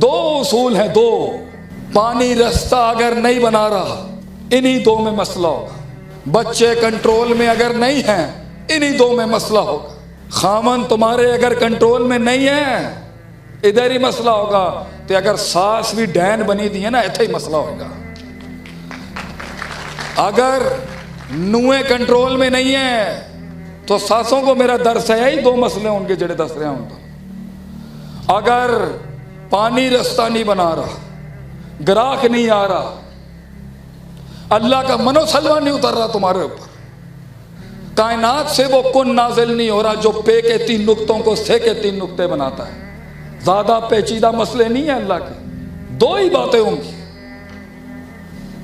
دو اصول ہیں، دو. پانی رستہ اگر نہیں بنا رہا انہی دو میں مسئلہ ہوگا. بچے کنٹرول میں اگر نہیں ہیں انہی دو میں مسئلہ ہوگا. خامن تمہارے اگر کنٹرول میں نہیں ہے ادھر ہی مسئلہ ہوگا. تو اگر ساس بھی ڈین بنی دی ہے نا ایتھے ہی مسئلہ ہوگا. اگر نویں کنٹرول میں نہیں ہے تو ساسوں کو میرا درس ہے. یہی دو مسئلے ان کے جڑے دس رہے ہوں. اگر پانی رستہ نہیں بنا رہا، گراہک نہیں آ رہا، اللہ کا منو سلوا نہیں اتر رہا تمہارے اوپر، کائنات سے وہ کن نازل نہیں ہو رہا جو پے کے 3 نقطوں کو سے کے 3 نقطے بناتا ہے. زیادہ پیچیدہ مسئلے نہیں ہیں اللہ کے. دو ہی باتیں ہوں گی،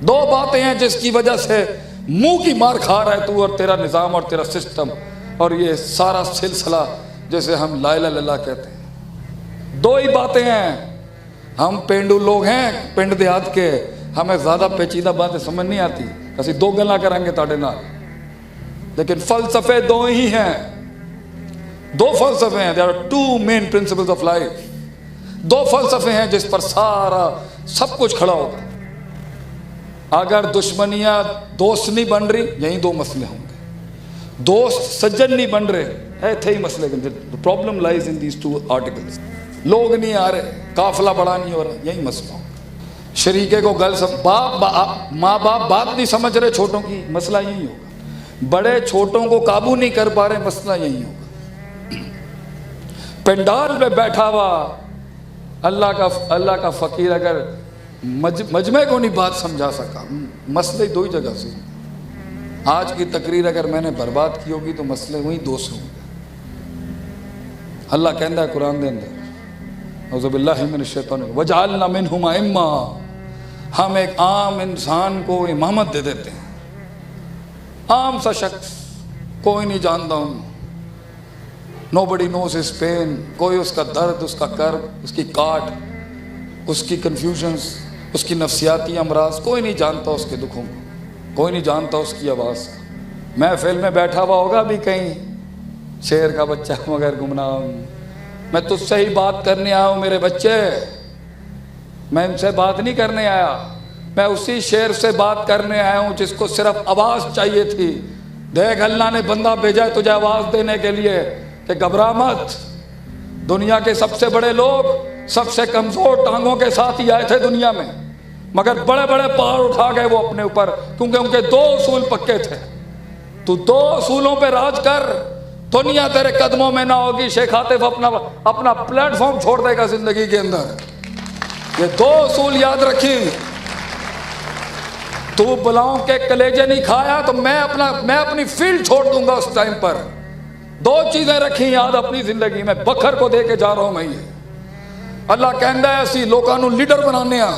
دو باتیں ہیں جس کی وجہ سے منہ کی مار کھا رہا ہے تو اور تیرا نظام اور تیرا سسٹم اور یہ سارا سلسلہ جیسے ہم لا الہ الا اللہ کہتے ہیں. دو ہی باتیں ہیں. ہم پینڈو لوگ ہیں پنڈ دیہات کے، ہمیں زیادہ پیچیدہ باتیں سمجھ نہیں آتی. اسی دو گلاں کریں گے تاڑے نال، لیکن فلسفے دو ہی ہیں. دو فلسفے ہیں. there are 2 main principles of life. دو فلسفے ہیں جس پر سارا سب کچھ کھڑا ہوگا. اگر دشمنیاں دوست نہیں بن رہی یہی دو مسئلے ہوں گے. دوست سجن نہیں بن رہے ایتھے ہی مسئلے. the problem lies in these 2 articles. لوگ نہیں آ رہے، قافلہ بڑا نہیں ہو رہا، یہی مسئلہ ہوگا. شریکے کو گل ماں باپ بات نہیں سمجھ رہے چھوٹوں کی، مسئلہ یہی ہوگا. بڑے چھوٹوں کو قابو نہیں کر پا رہے، مسئلہ یہی ہوگا. پنڈال پہ بیٹھا ہوا اللہ کا فقیر اگر مجمع کو نہیں بات سمجھا سکا، مسئلے 2 ہی جگہ سے. آج کی تقریر اگر میں نے برباد کی ہوگی تو مسئلے وہی 2 سے ہوں گے. اللہ کہندا ہے قرآن دے اندر اعوذ باللہ من الشیطان وجعلنا منہم ائمہ، ہم ایک عام انسان کو امامت دے دیتے ہیں. عام سا شخص، کوئی نہیں جانتا ہوں، nobody knows his pain، کوئی اس کا درد، اس کا کرب، اس کی کاٹ، اس کی کنفیوژنز، اس کی نفسیاتی امراض، کوئی نہیں جانتا اس کے دکھوں کو، کوئی نہیں جانتا اس کی آواز. محفل میں بیٹھا ہوا ہوگا بھی کہیں شیر کا بچہ مگر گمنام، میں تجھ سے ہی بات کرنے آیا ہوں میرے بچے، میں ان سے بات نہیں کرنے آیا، میں اسی شیر سے بات کرنے آیا ہوں جس کو صرف آواز چاہیے تھی. دیکھ اللہ نے بندہ بھیجا ہے تجھے آواز دینے کے لیے کہ گھبرا مت. دنیا کے سب سے بڑے لوگ سب سے کمزور ٹانگوں کے ساتھ ہی آئے تھے دنیا میں، مگر بڑے بڑے پہاڑ اٹھا گئے وہ اپنے اوپر، کیونکہ ان کے 2 اصول پکے تھے. تو 2 اصولوں پہ راج کر، دنیا تیرے قدموں میں نہ ہوگی. شیخ عاطف اپنا پلیٹ فارم چھوڑ دے گا زندگی کے اندر. یہ 2 اصول یاد رکھی. تو بلاؤں کے کلیجے نہیں کھایا تو میں اپنی فیلڈ چھوڑ دوں گا اس ٹائم پر. 2 چیزیں رکھی یاد اپنی زندگی میں، بکھر کو دے کے جا رہا ہوں میں. یہ اللہ کہندا ہے اسی لوکاں نوں لیڈر بنانے ہاں.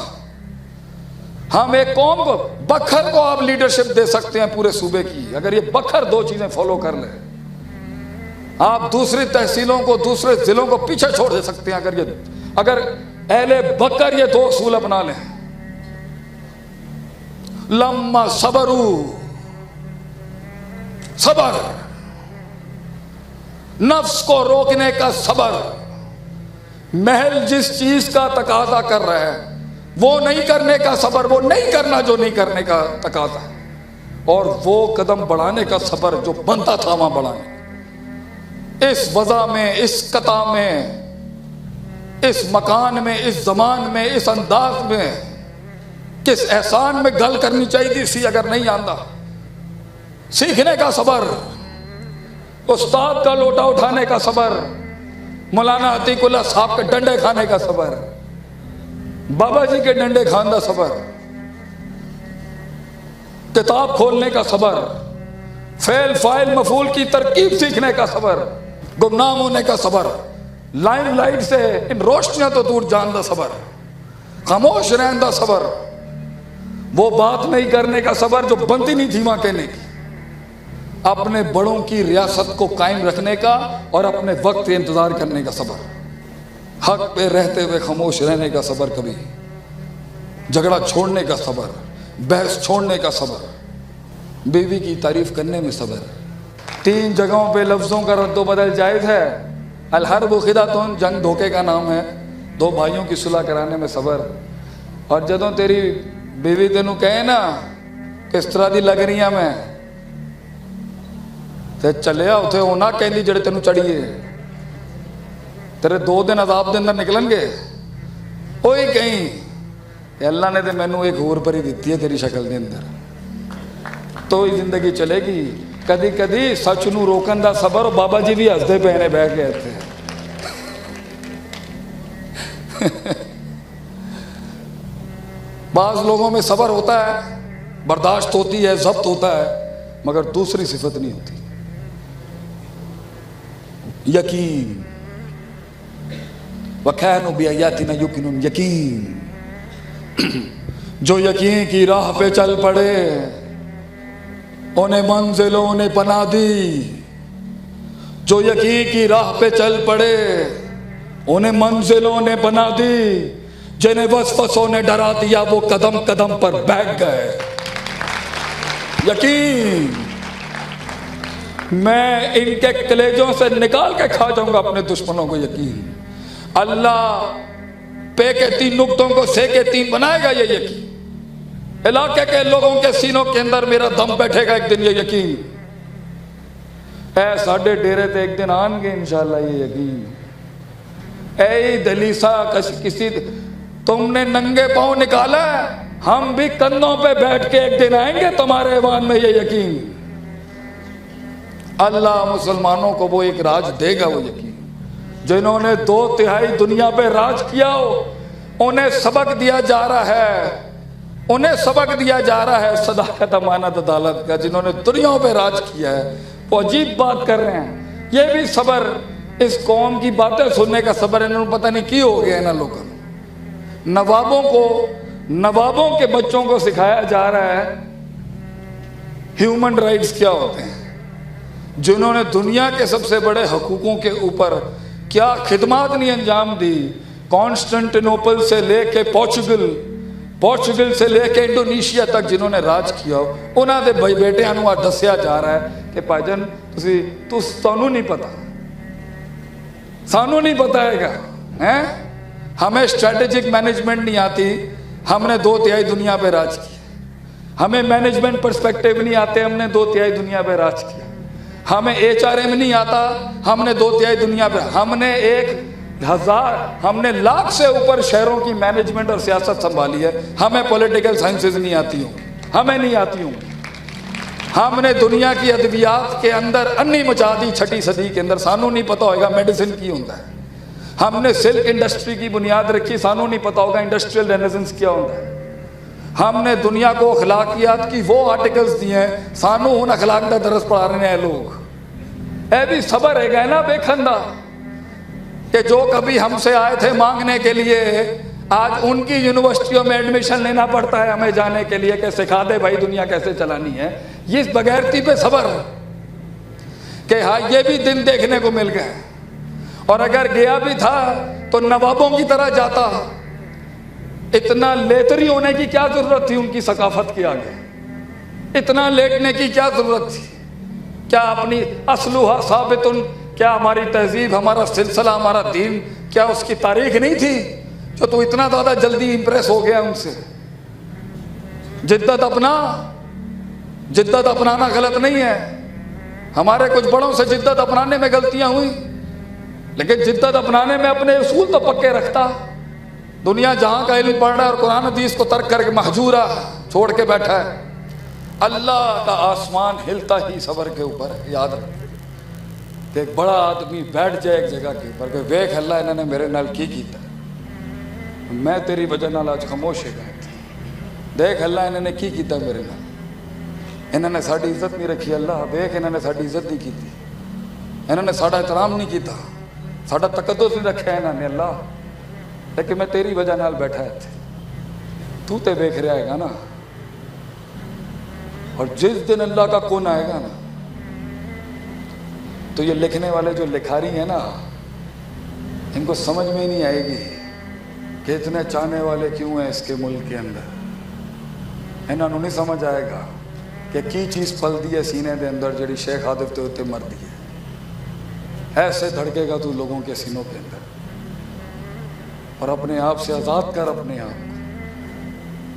ہم ایک قوم کو، بکھر کو آپ لیڈرشپ دے سکتے ہیں پورے صوبے کی اگر یہ بکھر 2 چیزیں فالو کر لے. آپ دوسری تحصیلوں کو، دوسرے ضلعوں کو پیچھے چھوڑ دے سکتے ہیں اگر اہل بکر یہ 2 اصول اپنا لیں. لما صبروا، صبر، نفس کو روکنے کا صبر. محل جس چیز کا تقاضا کر رہا ہے وہ نہیں کرنے کا صبر، وہ نہیں کرنا جو نہیں کرنے کا تقاضا ہے، اور وہ قدم بڑھانے کا صبر جو بنتا تھا وہاں بڑھانے. اس وضع میں، اس قطع میں، اس مکان میں، اس زمان میں، اس انداز میں، کس احسان میں گل کرنی چاہیے سی اگر نہیں آندا، سیکھنے کا صبر، استاد کا لوٹا اٹھانے کا صبر، مولانا عتیق اللہ صاحب کے ڈنڈے کھانے کا صبر، بابا جی کے ڈنڈے کھانے کا صبر، کتاب کھولنے کا صبر، فعل فاعل مفعول کی ترکیب سیکھنے کا صبر، گمنام ہونے کا صبر، لائم لائٹ سے ان روشنیاں تو دور جان دا صبر، خاموش رہن دا صبر، وہ بات نہیں کرنے کا صبر جو بنتی نہیں تھی وہاں کہنے کی، اپنے بڑوں کی ریاست کو قائم رکھنے کا اور اپنے وقت انتظار کرنے کا صبر، حق پہ رہتے ہوئے خاموش رہنے کا صبر، کبھی جھگڑا چھوڑنے کا صبر، بحث چھوڑنے کا صبر، بیوی کی تعریف کرنے میں صبر. 3 جگہوں پہ لفظوں کا رد و بدل جائز ہے. الحرب خدعۃ، جنگ دھوکے کا نام ہے. دو بھائیوں کی صلح کرانے میں صبر. اور جدوں تیری بیوی تینوں کہے نا کس طرح دی لگ رہی ہاں میں, تے چلیا اتھے ہونا کہندی جڑے تینوں چڑھیے, تیرے 2 دن عذاب دے اندر نکلن گے. وہی کہیں کہ اللہ نے تے مینوں ایک ہور پری دیتی ہے تیری شکل دے اندر, تو ہی زندگی چلے گی. کدی کدی سچ نو روکن دا صبر, اور بابا جی بھی ہسدے پے نے بہ کے اتنے. بعض لوگوں میں صبر ہوتا ہے, برداشت ہوتی ہے, ضبط ہوتا ہے, مگر دوسری صفت نہیں ہوتی, یقین. وَكَانُوا بِآيَاتِنَا يُوقِنُونَ, یقین. جو یقین کی راہ پہ چل پڑے انہیں منزلوں نے پناہ دی. جو یقین کی راہ پہ چل پڑے انہیں منزلوں نے پناہ دی. جنہیں وسوسوں نے ڈرا دیا وہ قدم قدم پر بیٹھ گئے. یقین میں ان کے کلیجوں سے نکال کے کھا جاؤں گا اپنے دشمنوں کو. یقین اللہ پے کے 3 نقطوں کو سے کے 3 بنائے گا. یہ یقین علاقے کے لوگوں کے سینوں کے اندر میرا دم بیٹھے گا ایک دن. یہ یقین اے ساڈے ڈیرے تے ایک دن آن گے انشاءاللہ. یہ یقین اے دلیسا کسی تم نے ننگے پاؤں نکالا ہے, ہم بھی کندھوں پہ بیٹھ کے ایک دن آئیں گے تمہارے ایوان میں. یہ یقین اللہ مسلمانوں کو وہ ایک راج دے گا. وہ یقین جنہوں نے 2/3 دنیا پہ راج کیا ہو انہیں سبق دیا جا رہا ہے, انہیں سبق دیا جا رہا ہے صداقت, امانت, عدالت کا. جنہوں نے دنیا پہ راج کیا ہے وہ عجیب بات کر رہے ہیں. یہ بھی صبر, اس قوم کی باتیں سننے کا صبر انہوں نے پتہ نہیں کی ہو گیا نا. لوگوں نوابوں کے بچوں کو سکھایا جا رہا ہے ہیومن رائٹس کیا ہوتے ہیں, جنہوں نے دنیا کے سب سے بڑے حقوقوں کے اوپر کیا خدمات نہیں انجام دی. کانسٹنٹینوپل سے لے کے پورچگل سے لے کے انڈونیشیا تک جنہوں نے راج کیا ہو انہاں دے بھائی بیٹیاں نوں دسیا جا رہا ہے کہ بھائی جان تانوں نہیں پتا, سانوں نہیں پتا ہے گا. ہمیں اسٹریٹجک مینجمنٹ نہیں آتی, ہم نے 2/3 دنیا پہ راج کیا. ہمیں مینجمنٹ پرسپیکٹیو نہیں آتے, ہم نے 2/3 دنیا پہ راج کیا. ہمیں HRM نہیں آتا, ہم نے 2/3 دنیا پہ. ہم نے 1,00,000 سے اوپر شہروں کی مینجمنٹ اور سیاست سنبھالی ہے. ہمیں پولیٹیکل سائنسز نہیں آتی ہوں, ہمیں نہیں آتی ہوں. ہم نے دنیا کی ادویات کے اندر انی مچا دی 6ویں صدی کے اندر, سانوں نہیں پتا ہوگا میڈیسن کی ہوتا ہے. ہم نے سلک انڈسٹری کی بنیاد رکھی, سانوں نہیں پتا ہوگا انڈسٹریل رینیسنس کیا ہوتا ہے. ہم نے دنیا کو اخلاقیات کی وہ آرٹیکلز دیے ہیں, سانوں ان اخلاق کا درس پڑھا رہے ہیں لوگ. اے بھی صبر ہے گا نا بے کھندا کہ جو کبھی ہم سے آئے تھے مانگنے کے لیے آج ان کی یونیورسٹیوں میں ایڈمیشن لینا پڑتا ہے ہمیں جانے کے لیے کہ سکھا دے بھائی دنیا کیسے چلانی ہے. یہ بغیرتی پہ صبر کہ ہاں یہ بھی دن دیکھنے کو مل گئے, اور اگر گیا بھی تھا تو نوابوں کی طرح جاتا. اتنا لیتری ہونے کی کیا ضرورت تھی ان کی ثقافت کے آگے, اتنا لیٹنے کی کیا ضرورت تھی. کیا اپنی اصلها ثابت, کیا ہماری تہذیب, ہمارا سلسلہ, ہمارا دین, کیا اس کی تاریخ نہیں تھی جو تو اتنا زیادہ جلدی امپریس ہو گیا ان سے. جدت اپنانا غلط نہیں ہے, ہمارے کچھ بڑوں سے جدت اپنانے میں غلطیاں ہوئی, لیکن جدت اپنانے میں اپنے اصول تو پکے رکھتا. دنیا جہاں کا علم پڑھ رہا ہے اور قرآن حدیث کو ترک کر کے مہجورہ چھوڑ کے بیٹھا ہے. اللہ کا آسمان ہلتا ہی صبر کے اوپر. یاد رکھ کہ ایک بڑا آدمی بیٹھ جائے ایک جگہ کے اوپر کہ ویکھ اللہ انہوں نے میرے نال کی کیتا, میں تیری وجہ نال آج خاموش ہے گئے. دیکھ اللہ انہوں نے کی کیتا میرے نال, انہوں نے ساڑی عزت نہیں رکھی. اللہ ویکھ انہوں نے ساڑی عزت نہیں کی, انہوں نے ساڑا احترام نہیں کیتا, ساڑا تقدس نہیں رکھا انہوں نے. اللہ لیکن میں تیری وجہ نال بیٹھا ہے, تو تے ویکھ رہا ہے گا نا. اور جس دن اللہ کا کون آئے گا نا تو یہ لکھنے والے جو لکھاری ہیں نا ان کو سمجھ میں ہی نہیں آئے گی کہ اتنے چاہنے والے کیوں ہیں اس کے ملک کے اندر. انہوں نے نہیں سمجھ آئے گا کہ کی چیز پل دی ہے سینے دے اندر جڑی شیخ عادف تے ہوتے مر دی ہے. ایسے دھڑکے گا تو لوگوں کے سینوں کے اندر. اور اپنے آپ سے آزاد کر اپنے آپ کو،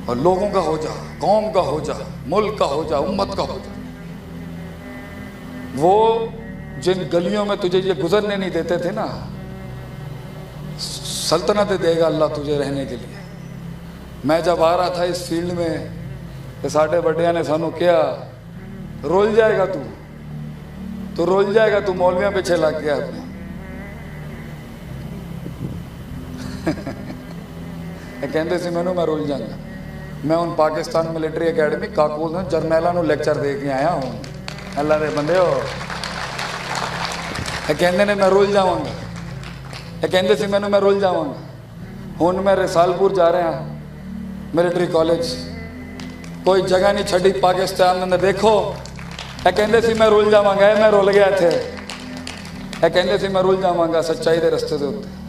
اور لوگوں کا ہو جا، قوم کا ہو جا، ملک کا ہو جا، امت کا ہو جا۔ وہ جن گلیوں میں تجھے یہ گزرنے نہیں دیتے تھے نا، سلطنت دے گا اللہ تجھے رہنے کے لیے۔ میں جب آ رہا تھا اس فیلڈ میں کہ ساڈے بڑیاں نے سانو کیا رول جائے گا تو رول جائے گا، تو مولویاں پیچھے لگ گیا اپنے۔ کہندے سی مینوں میں رول جاگا۔ میں ہوں پاکستان ملٹری اکیڈمی کاکوز میں جرنیلاں نوں لیکچر دے کے آیا ہوں۔ اللہ دے بندے ہو، کہندے نے میں رول جاواں گا، کہندے سی مینوں میں رول جاواں گا۔ ہن میں رسال پور جا رہا ہوں ملٹری کالج، کوئی جگہ نہیں چھڈی پاکستان میں۔ دیکھو کہندے سی میں رول جاواں گا، میں رول گیا تھے۔ کہندے سی میں رول جاواں گا سچائی دے رستے دے اوتے۔